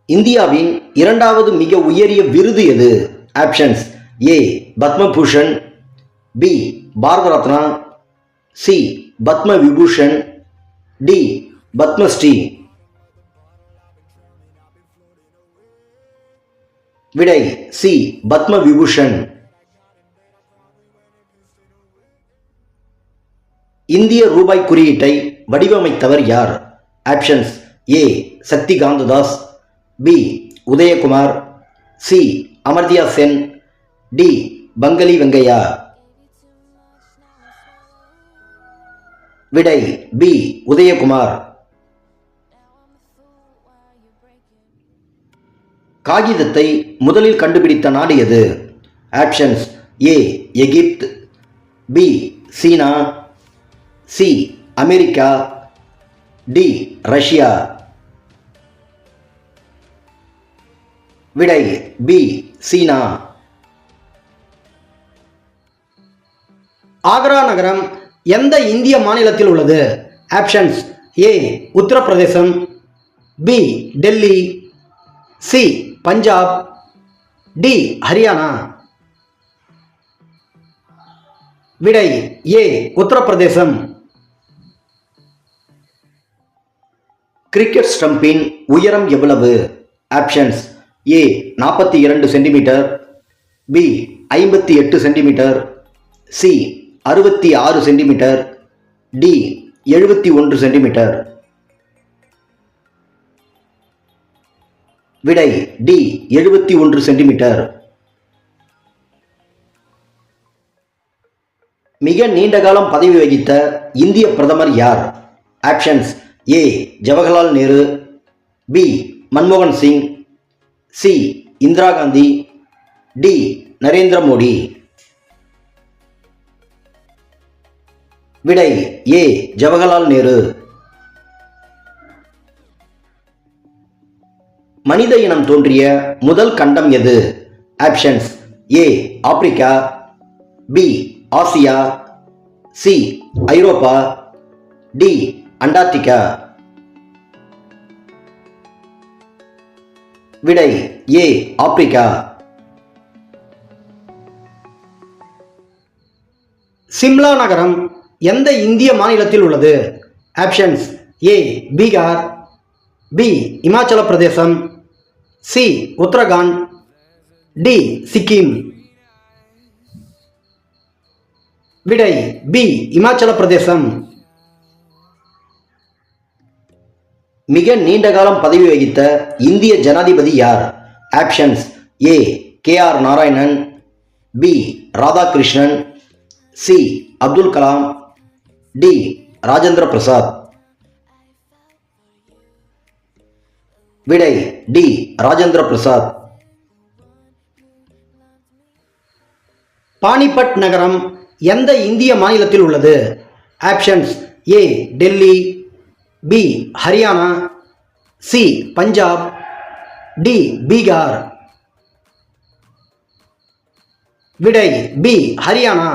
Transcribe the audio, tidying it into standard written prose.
இந்தியாவின் இரண்டாவது மிக உயரிய விருது எது? Options: A Padma Bhushan, B Bharat Ratna, C Padma Vibhushan, D Padma Shri. விடை சி பத்ம விபூஷன். இந்திய ரூபாய் குறியீட்டை வடிவமைத்தவர் யார்? Options: A Shakti Kanta Das, B Udaya Kumar, C Amartya Sen, D Pingali Venkayya. விடை பி உதயகுமார். காகிதத்தை முதலில் கண்டுபிடித்த நாடு எது? Options: A Egypt, B China, C America, D Russia. விடை பி சீனா. ஆக்ரா நகரம் எந்த இந்திய மாநிலத்தில் உள்ளது? Options: A Uttar Pradesh, B Delhi, C Punjab, D Haryana. விடை ஏ உத்தரப்பிரதேசம். கிரிக்கெட் ஸ்டம்பின் உயரம் எவ்வளவு? Options: A 42 centimetre, B 58 centimetre, C 66 centimetre, D 71 centimetre. விடை டி 71 சென்டிமீட்டர். மிக நீண்ட காலம் பதவி வகித்த இந்திய பிரதமர் யார்? Options: A Jawaharlal Nehru, B மன்மோகன் சிங், சி இந்திரா காந்தி, டி நரேந்திர மோடி. விடை ஏ ஜவஹர்லால் நேரு. மனித இனம் தோன்றிய முதல் கண்டம் எது? ஆப்ஷன்ஸ்: ஏ ஆப்பிரிக்கா, பி ஆசியா, சி ஐரோப்பா, டி அண்டார்டிகா. விடை ஏ ஆப்பிரிக்கா. சிம்லா நகரம் எந்த இந்திய மாநிலத்தில் உள்ளது? ஆப்ஷன்ஸ்: ஏ பீகார், பி இமாச்சல பிரதேசம், சி உத்தரகாண்ட், டி சிக்கிம். விடை பி இமாச்சல பிரதேசம். மிக நீண்ட காலம் பதவி வகித்த இந்திய ஜனாதிபதி யார்? Options: A K R. Narayanan, B Radhakrishnan, C Abdul Kalam, D Rajendra Prasad. விடை டி ராஜேந்திர பிரசாத். பானிபட் நகரம் எந்த இந்திய மாநிலத்தில் உள்ளது? Options: A Delhi, B Haryana, C Punjab, D Bihar. விடை பி ஹரியானா.